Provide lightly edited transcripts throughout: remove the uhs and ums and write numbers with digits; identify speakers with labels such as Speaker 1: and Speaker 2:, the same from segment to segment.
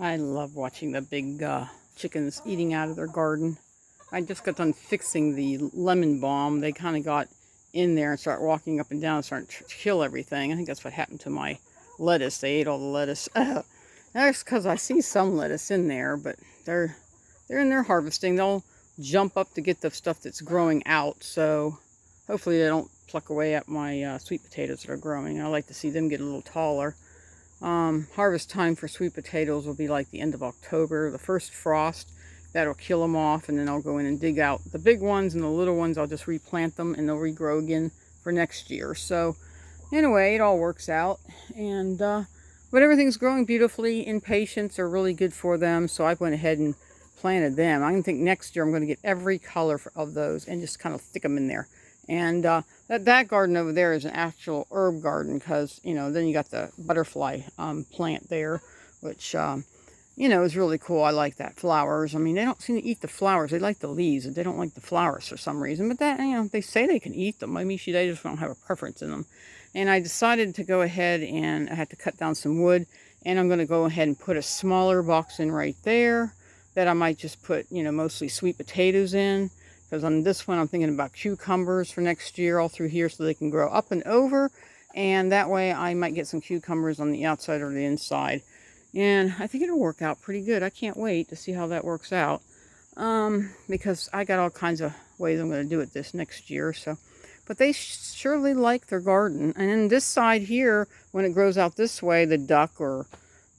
Speaker 1: I love watching the big chickens eating out of their garden. I just got done fixing the lemon balm. They kind of got in there and started walking up and down and started to kill everything. I think that's what happened to my lettuce. They ate all the lettuce. That's because I see some lettuce in there, but they're in there harvesting. They'll jump up to get the stuff that's growing out. So hopefully they don't pluck away at my sweet potatoes that are growing. I like to see them get a little taller. Harvest time for sweet potatoes will be like the end of October. The first frost, that'll kill them off, and then I'll go in and dig out the big ones, and the little ones I'll just replant them and they'll regrow again for next year. So anyway, it all works out, and but everything's growing beautifully. In patience are really good for them, so I went ahead and planted them. I think next year I'm going to get every color of those and just kind of stick them in there. And that garden over there is an actual herb garden, because, you know, then you got the butterfly plant there, which, you know, is really cool. I like that. Flowers. I mean, they don't seem to eat the flowers. They like the leaves. They don't like the flowers for some reason. But that, you know, they say they can eat them. I mean, they just don't have a preference in them. And I decided to go ahead, and I had to cut down some wood. And I'm going to go ahead and put a smaller box in right there that I might just put, you know, mostly sweet potatoes in. Because on this one, I'm thinking about cucumbers for next year all through here, so they can grow up and over. And that way I might get some cucumbers on the outside or the inside. And I think it'll work out pretty good. I can't wait to see how that works out. Because I got all kinds of ways I'm going to do it this next year. But they surely like their garden. And then this side here, when it grows out this way, the duck or,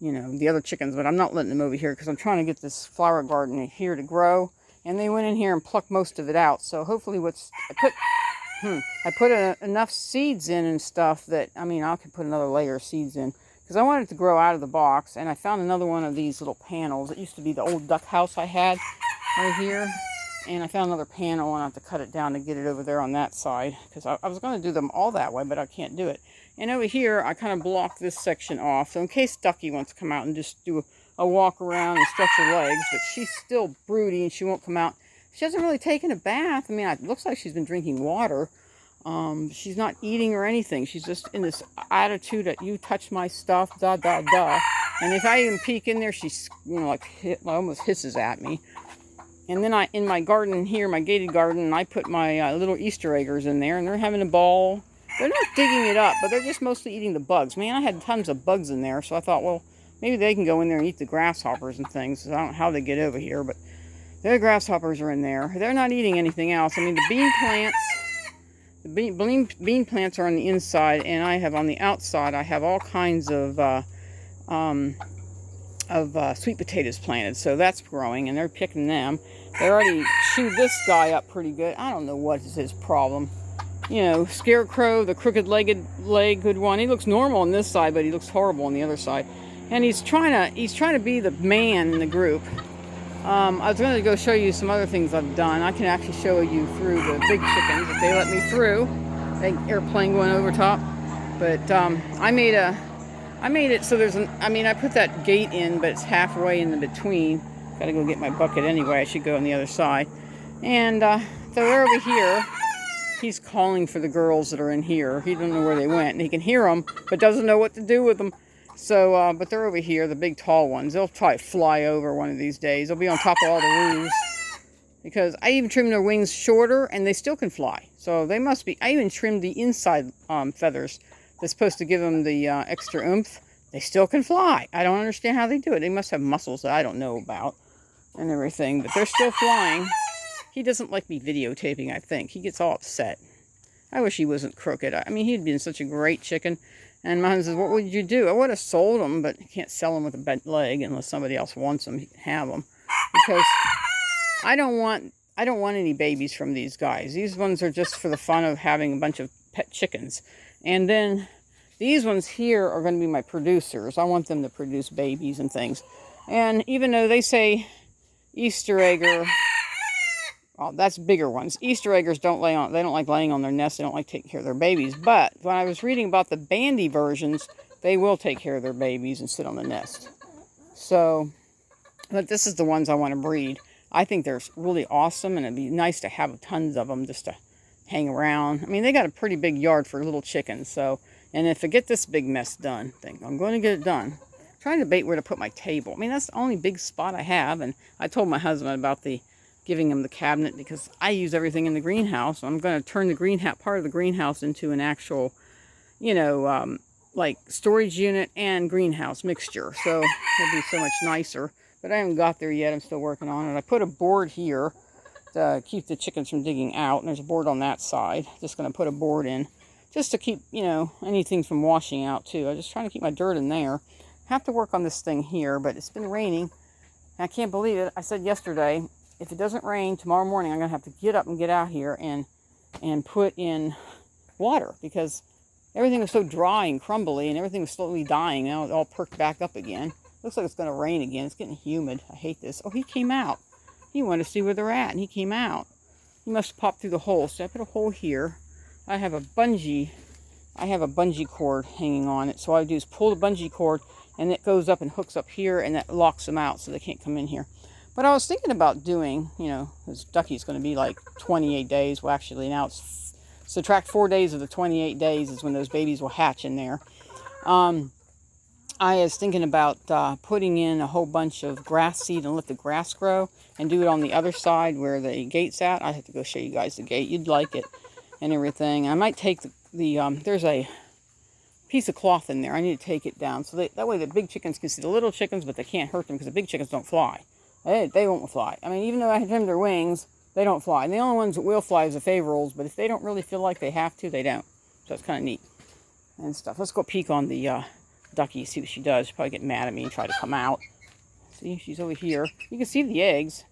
Speaker 1: you know, the other chickens, but I'm not letting them over here because I'm trying to get this flower garden here to grow. And they went in here and plucked most of it out. So hopefully I put enough seeds in and stuff that, I mean, I could put another layer of seeds in. Because I wanted it to grow out of the box. And I found another one of these little panels. It used to be the old duck house I had right here. And I found another panel, and I have to cut it down to get it over there on that side. Because I was going to do them all that way, but I can't do it. And over here, I kind of blocked this section off. So in case Ducky wants to come out and just do a walk around and stretch her legs, but she's still broody and she won't come out. She hasn't really taken a bath. I mean, it looks like she's been drinking water. She's not eating or anything. She's just in this attitude that you touch my stuff, da da da. And if I even peek in there, she's, you know, like almost hisses at me. And then in my garden here, my gated garden, I put my little Easter eggers in there, and they're having a ball. They're not digging it up, but they're just mostly eating the bugs. Man, I had tons of bugs in there, so I thought, well, maybe they can go in there and eat the grasshoppers and things. I don't know how they get over here, but their grasshoppers are in there. They're not eating anything else. I mean, the bean plants are on the inside, and I have on the outside, I have all kinds of sweet potatoes planted. So that's growing, and they're picking them. They already chewed this guy up pretty good. I don't know what is his problem. You know, Scarecrow, the crooked-legged one. He looks normal on this side, but he looks horrible on the other side. And he's trying to be the man in the group. I was going to go show you some other things I've done. I can actually show you through the big chickens if they let me through. Airplane going over top. But I made it so I put that gate in, but it's halfway in the between. Got to go get my bucket anyway. I should go on the other side. And so they're over here. He's calling for the girls that are in here. He doesn't know where they went, and he can hear them, but doesn't know what to do with them. So, but they're over here, the big tall ones. They'll probably fly over one of these days. They'll be on top of all the roofs. Because I even trimmed their wings shorter, and they still can fly. So they must be, I even trimmed the inside feathers. That's supposed to give them the extra oomph. They still can fly. I don't understand how they do it. They must have muscles that I don't know about and everything. But they're still flying. He doesn't like me videotaping, I think. He gets all upset. I wish he wasn't crooked. I mean, he'd been such a great chicken. And my husband says, what would you do? I would have sold them, but you can't sell them with a bent leg unless somebody else wants them. You can have them. Because I don't want any babies from these guys. These ones are just for the fun of having a bunch of pet chickens. And then these ones here are going to be my producers. I want them to produce babies and things. And even though they say Easter egger, well, that's bigger ones. Easter eggers don't like laying on their nests. They don't like taking care of their babies. But when I was reading about the bandy versions, they will take care of their babies and sit on the nest. So, but this is the ones I want to breed. I think they're really awesome, and it'd be nice to have tons of them just to hang around. I mean, they got a pretty big yard for little chickens. So, and if I get this big mess done, I'm going to get it done. trying to debate where to put my table. I mean, that's the only big spot I have. And I told my husband about giving him the cabinet because I use everything in the greenhouse. I'm going to turn the part of the greenhouse into an actual, like storage unit and greenhouse mixture. So it'll be so much nicer. But I haven't got there yet. I'm still working on it. I put a board here to keep the chickens from digging out. And there's a board on that side. Just going to put a board in just to keep, anything from washing out too. I'm just trying to keep my dirt in there. Have to work on this thing here, but it's been raining. And I can't believe it. I said yesterday, if it doesn't rain tomorrow morning, I'm going to have to get up and get out here and put in water because everything was so dry and crumbly and everything was slowly dying. Now it all perked back up again. Looks like it's going to rain again. It's getting humid. I hate this. Oh, he came out. He wanted to see where they're at, and he came out. He must have popped through the hole. So I put a hole here. I have a bungee cord hanging on it. So all I do is pull the bungee cord, and it goes up and hooks up here, and that locks them out so they can't come in here. But I was thinking about doing, this ducky's going to be like 28 days. Well, actually, now it's subtract 4 days of the 28 days is when those babies will hatch in there. I was thinking about putting in a whole bunch of grass seed and let the grass grow and do it on the other side where the gate's at. I have to go show you guys the gate. You'd like it and everything. I might take there's a piece of cloth in there. I need to take it down so that way the big chickens can see the little chickens, but they can't hurt them because the big chickens don't fly. They won't fly. I mean, even though I trim their wings, they don't fly. And the only ones that will fly is the favorals, but if they don't really feel like they have to, they don't. So it's kind of neat and stuff. Let's go peek on the ducky, see what she does. She'll probably get mad at me and try to come out. See, she's over here. You can see the eggs.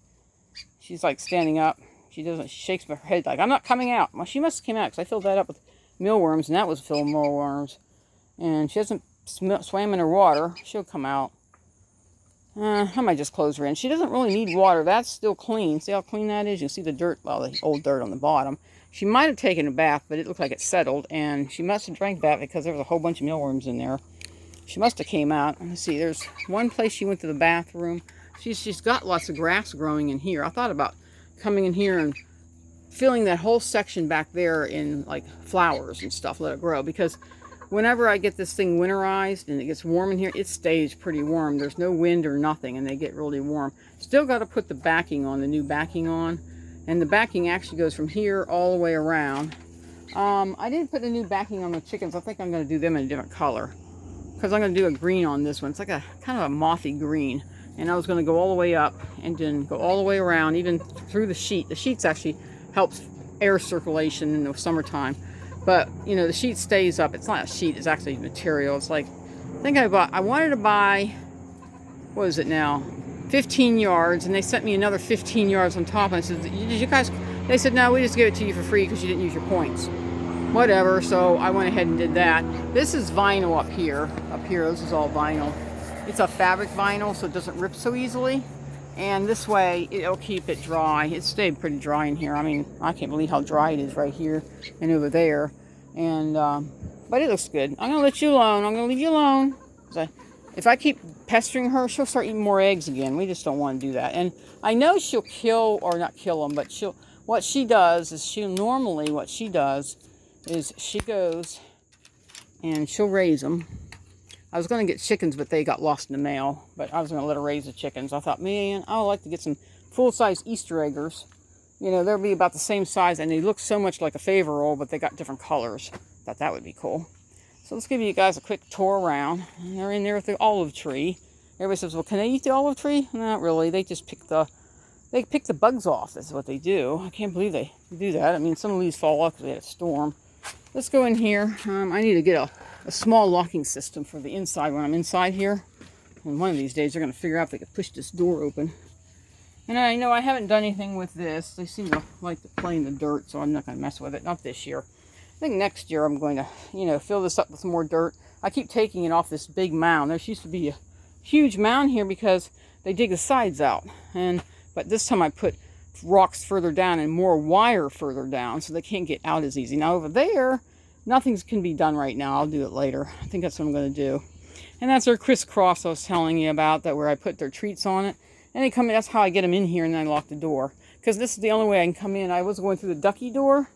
Speaker 1: She's like standing up. She shakes her head like, I'm not coming out. Well, she must have came out because I filled that up with mealworms, and that was filled with mealworms. And she hasn't swam in her water. She'll come out. I might just close her in. She doesn't really need water. That's still clean. See how clean that is? You can see the dirt, well, the old dirt on the bottom. She might have taken a bath, but it looked like it settled. And she must have drank that because there was a whole bunch of mealworms in there. She must have came out. Let's see, there's one place she went to the bathroom. She's got lots of grass growing in here. I thought about coming in here and filling that whole section back there in like flowers and stuff, let it grow. Because whenever I get this thing winterized and it gets warm in here, it stays pretty warm. There's no wind or nothing, and they get really warm. Still got to put the backing on, the new backing on. And the backing actually goes from here all the way around. I didn't put the new backing on the chickens. I think I'm going to do them in a different color. Because I'm going to do a green on this one. It's like a kind of a mothy green. And I was going to go all the way up and then go all the way around, even through the sheet. The sheets actually helps air circulation in the summertime. But, the sheet stays up. It's not a sheet. It's actually material. It's like, I wanted to buy, what is it now? 15 yards. And they sent me another 15 yards on top. And I said, did you guys, they said, no, we just gave it to you for free because you didn't use your points. Whatever, so I went ahead and did that. This is vinyl up here. This is all vinyl. It's a fabric vinyl, so it doesn't rip so easily. And this way, it'll keep it dry. It stayed pretty dry in here. I mean, I can't believe how dry it is right here and over there. And, but it looks good. I'm going to let you alone. I'm going to leave you alone. If I keep pestering her, she'll start eating more eggs again. We just don't want to do that. And I know she'll kill, or not kill them, but what she does is she goes and she'll raise them. I was going to get chickens, but they got lost in the mail. But I was going to let her raise the chickens. I thought, man, I would like to get some full-size Easter eggers. They'll be about the same size, and they look so much like a favorol, but they got different colors. Thought that would be cool. So let's give you guys a quick tour around. And they're in there with the olive tree. Everybody says, well, can they eat the olive tree? Not really. They just pick the bugs off. That's what they do. I can't believe they do that. I mean, some leaves fall off because they had a storm. Let's go in here. I need to get a small locking system for the inside when I'm inside here. And one of these days they're going to figure out if they can push this door open. And I know I haven't done anything with this. They seem to like to play in the dirt, so I'm not going to mess with it. Not this year. I think next year I'm going to, fill this up with some more dirt. I keep taking it off this big mound. There used to be a huge mound here because they dig the sides out. But this time I put rocks further down and more wire further down so they can't get out as easy. Now over there, nothing can be done right now. I'll do it later. I think that's what I'm going to do. And that's our crisscross I was telling you about, that where I put their treats on it. And they come in. That's how I get them in here, and then I lock the door. Because this is the only way I can come in. I was going through the ducky door,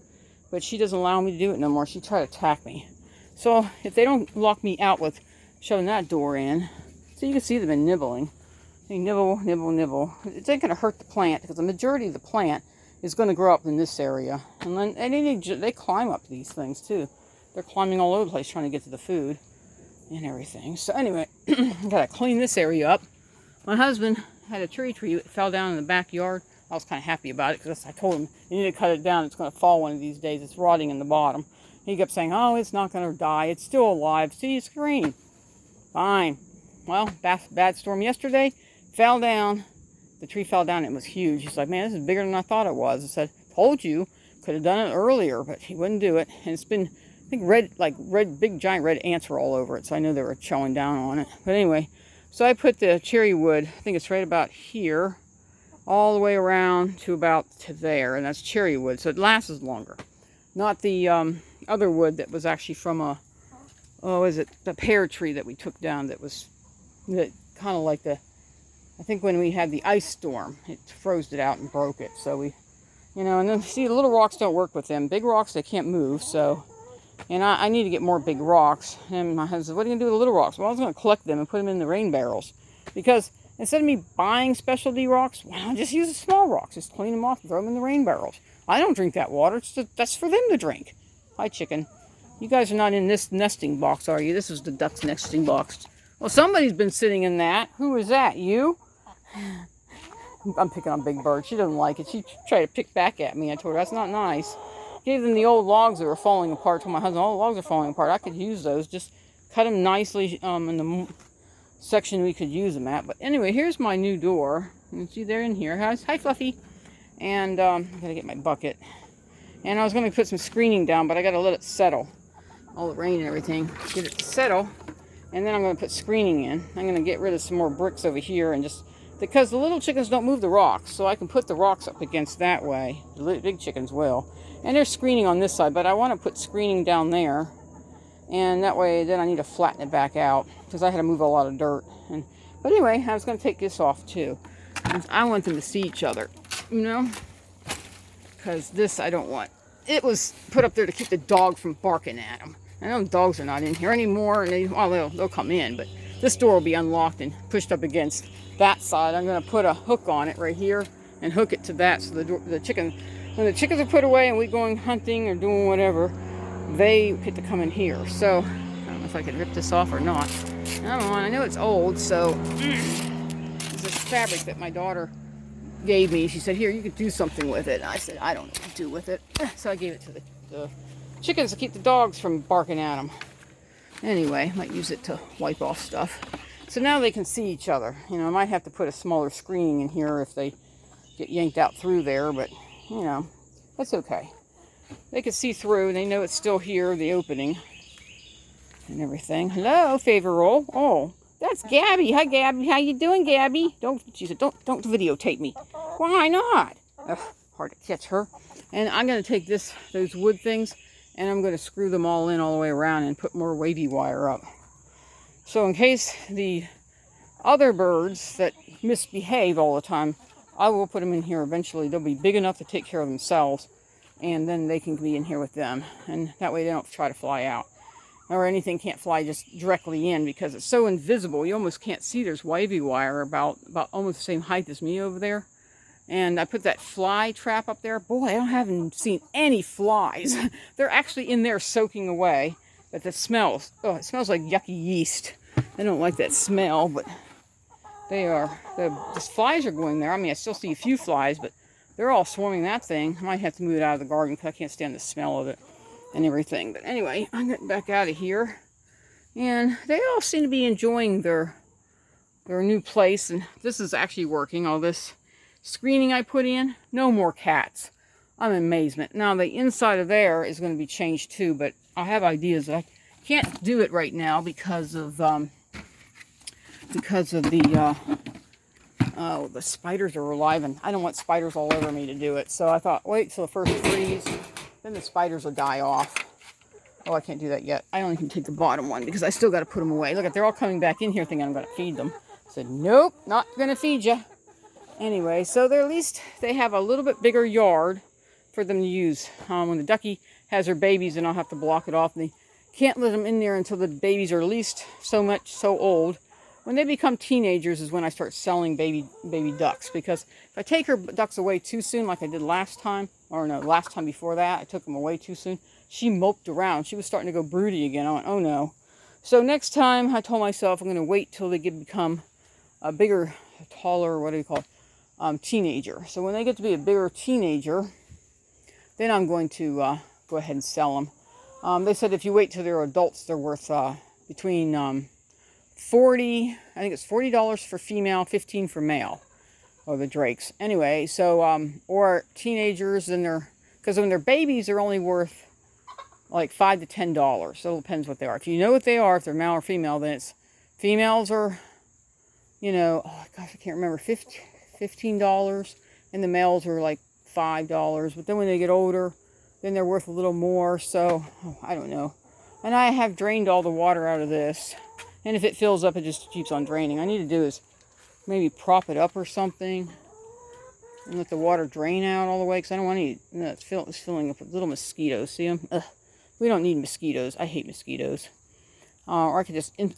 Speaker 1: but she doesn't allow me to do it no more. She tried to attack me. So if they don't lock me out with shoving that door in, So you can see them nibbling. They nibble, nibble, nibble. It ain't going to hurt the plant because the majority of the plant is going to grow up in this area. And then they climb up these things too. They're climbing all over the place trying to get to the food and everything. So anyway, I got to clean this area up. My husband had a cherry tree. It fell down in the backyard. I was kind of happy about it because I told him, you need to cut it down. It's going to fall one of these days. It's rotting in the bottom. He kept saying, oh, it's not going to die. It's still alive. See, it's green. Fine. Well, bad storm yesterday. Fell down. The tree fell down. It was huge. He's like, man, this is bigger than I thought it was. I said, told you. Could have done it earlier, but he wouldn't do it. And it's been, I think, big giant red ants were all over it. So I knew they were chowing down on it. But anyway, so I put the cherry wood, I think it's right about here, all the way around to about to there. And that's cherry wood. So it lasts longer. Not the other wood that was actually from the pear tree that we took down that kind of like I think when we had the ice storm, it froze it out and broke it. So we, and then see, the little rocks don't work with them. Big rocks, they can't move. So, and I need to get more big rocks. And my husband said, what are you going to do with the little rocks? Well, I was going to collect them and put them in the rain barrels. Because instead of me buying specialty rocks, why don't I just use the small rocks? Just clean them off and throw them in the rain barrels. I don't drink that water. That's for them to drink. Hi, chicken. You guys are not in this nesting box, are you? This is the duck's nesting box. Well, somebody's been sitting in that. Who is that? You? I'm picking on Big Bird. She doesn't like it. She tried to pick back at me. I told her that's not nice. Gave them the old logs that were falling apart. Told my husband, all the logs are falling apart. I could use those. Just cut them nicely in the section we could use them at. But anyway, here's my new door. You can see they're in here. Hi, Fluffy. And I gotta get my bucket. And I was going to put some screening down, but I gotta let it settle. All the rain and everything. Get it to settle. And then I'm going to put screening in. I'm going to get rid of some more bricks over here and just, because the little chickens don't move the rocks, so I can put the rocks up against that way. The big chickens will. And there's screening on this side, but I want to put screening down there. And that way, then I need to flatten it back out, because I had to move a lot of dirt. But anyway, I was going to take this off too. I want them to see each other, because this I don't want. It was put up there to keep the dog from barking at them. I know dogs are not in here anymore, and they'll come in, but this door will be unlocked and pushed up against that side. I'm going to put a hook on it right here and hook it to that, so when the chickens are put away and we going hunting or doing whatever, they get to come in here. So I don't know if I can rip this off or not. I know it's old, so it's this fabric that my daughter gave me. She said, here, you could do something with it. And I said, I don't know what to do with it. So I gave it to the chickens to keep the dogs from barking at them. Anyway, I might use it to wipe off stuff. So now they can see each other. I might have to put a smaller screening in here if they get yanked out through there, but, that's okay. They can see through. They know it's still here, the opening and everything. Hello, favor roll. Oh, that's Gabby. Hi, Gabby. How you doing, Gabby? She said, don't videotape me. Why not? Ugh, hard to catch her. And I'm going to take those wood things, and I'm going to screw them all in all the way around and put more wavy wire up. So in case the other birds that misbehave all the time, I will put them in here eventually. They'll be big enough to take care of themselves, and then they can be in here with them. And that way they don't try to fly out. Or anything can't fly just directly in because it's so invisible. You almost can't see. There's wavy wire about almost the same height as me over there. And I put that fly trap up there. Boy, I haven't seen any flies. They're actually in there soaking away. But the smells, it smells like yucky yeast. I don't like that smell, but the flies are going there. I mean, I still see a few flies, but they're all swarming that thing. I might have to move it out of the garden because I can't stand the smell of it and everything. But anyway, I'm getting back out of here. And they all seem to be enjoying their new place. And this is actually working, all this screening I put in. No more cats. I'm in amazement. Now, the inside of there is going to be changed too, but I have ideas. I can't do it right now because of the spiders are alive, and I don't want spiders all over me to do it. So I thought, wait till the first freeze, then the spiders will die off. Oh, I can't do that yet. I only can take the bottom one because I still got to put them away. Look, they're all coming back in here thinking I'm going to feed them. I said, nope, not going to feed you. Anyway, so they're at least they have a little bit bigger yard for them to use. When the ducky has her babies, then I'll have to block it off. And they can't let them in there until the babies are at least so old. when they become teenagers is when I start selling baby ducks. Because if I take her ducks away too soon, like I did last time, or no, last time before that, I took them away too soon, she moped around. She was starting to go broody again. I went, oh no. So next time, I told myself I'm going to wait till they become a bigger, taller, what do you call it, teenager. So when they get to be a bigger teenager, then I'm going to go ahead and sell them. They said if you wait till they're adults, they're worth between I think it's $40 for female, $15 for male, or the drakes. Anyway, so, or teenagers, then because when they're babies, they're only worth like $5 to $10. So it depends what they are. If you know what they are, if they're male or female, then it's, females are, you know, oh gosh, I can't remember, $15, and the males are like $5. But then when they get older, then they're worth a little more. So, I don't know. And I have drained all the water out of this. And if it fills up, it just keeps on draining. I need to do is maybe prop it up or something and let the water drain out all the way, because I don't want any, it's filling up with little mosquitoes. See them? Ugh. We don't need mosquitoes. I hate mosquitoes. Or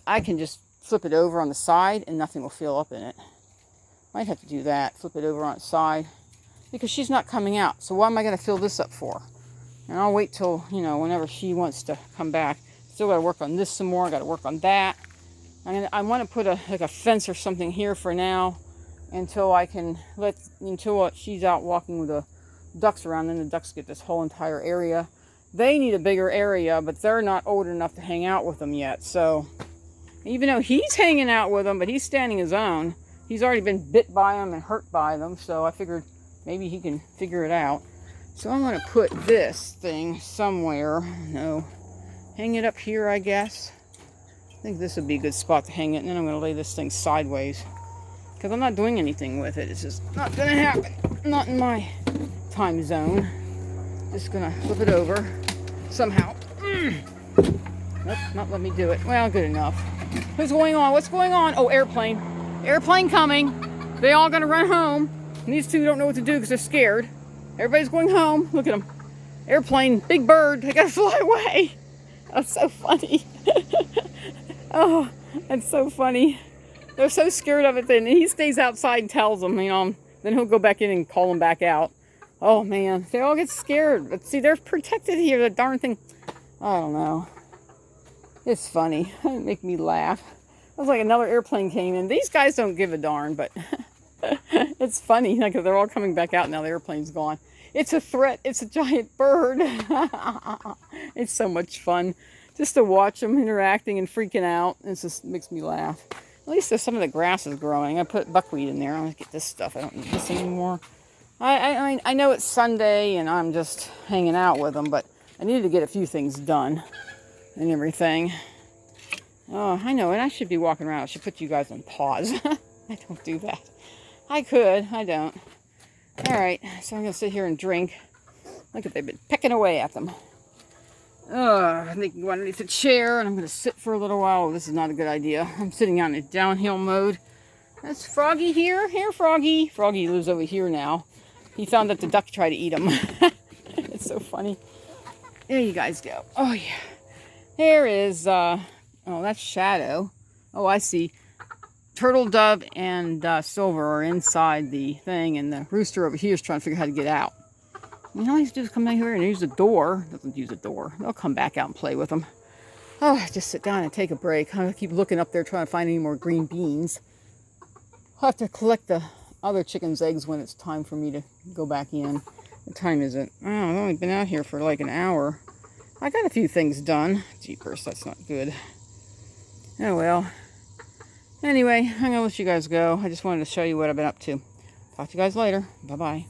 Speaker 1: I can just flip it over on the side and nothing will fill up in it. Might have to do that. Flip it over on its side, because she's not coming out. So why am I going to fill this up for? And I'll wait till, you know, whenever she wants to come back. Still got to work on this some more. Got to work on that. I want to put like a fence or something here for now until I can until she's out walking with the ducks around. Then the ducks get this whole entire area. They need a bigger area, but they're not old enough to hang out with them yet. So even though he's hanging out with them, but he's standing his own. He's already been bit by them and hurt by them. So I figured maybe he can figure it out. So I'm going to put this thing somewhere. No, hang it up here, I guess. I think this would be a good spot to hang it, and then I'm going to lay this thing sideways, because I'm not doing anything with it. It's just not going to happen. Not in my time zone. Just going to flip it over somehow. Nope, not let me do it. Well, good enough. What's going on? What's going on? Oh, airplane. Airplane coming. They all going to run home. And these two don't know what to do because they're scared. Everybody's going home. Look at them. Airplane, big bird. They got to fly away. That's so funny. Oh, that's so funny. They're so scared of it then. And he stays outside and tells them, you know, then he'll go back in and call them back out. Oh, man. They all get scared. But see, they're protected here. The darn thing. I don't know. It's funny. It make me laugh. It was like another airplane came in. These guys don't give a darn, but it's funny. Like, they're all coming back out now. The airplane's gone. It's a threat. It's a giant bird. It's so much fun just to watch them interacting and freaking out. It just makes me laugh. At least there's some of the grass is growing. I put buckwheat in there. I'm going to get this stuff. I don't need this anymore. I know it's Sunday and I'm just hanging out with them, but I needed to get a few things done and everything. Oh, I know. And I should be walking around. I should put you guys on pause. I don't do that. I could. I don't. All right, so I'm going to sit here and drink. Look at, they've been pecking away at them. I think you go underneath the chair, and I'm going to sit for a little while. Oh, this is not a good idea. I'm sitting on a downhill mode. That's Froggy here. Here, Froggy. Froggy lives over here now. He found that the duck tried to eat him. It's so funny. There you guys go. Oh, yeah. There is, oh, that's Shadow. Oh, I see. Turtle, Dove, and Silver are inside the thing, and the rooster over here is trying to figure out how to get out. And all he has to do is come down here and use the door. Doesn't use the door. They'll come back out and play with them. Oh, just sit down and take a break. I'm going to keep looking up there trying to find any more green beans. I'll have to collect the other chicken's eggs when it's time for me to go back in. What time is it? Oh, I've only been out here for like an hour. I got a few things done. Jeepers, that's not good. Oh, well. Anyway, I'm going to let you guys go. I just wanted to show you what I've been up to. Talk to you guys later. Bye-bye.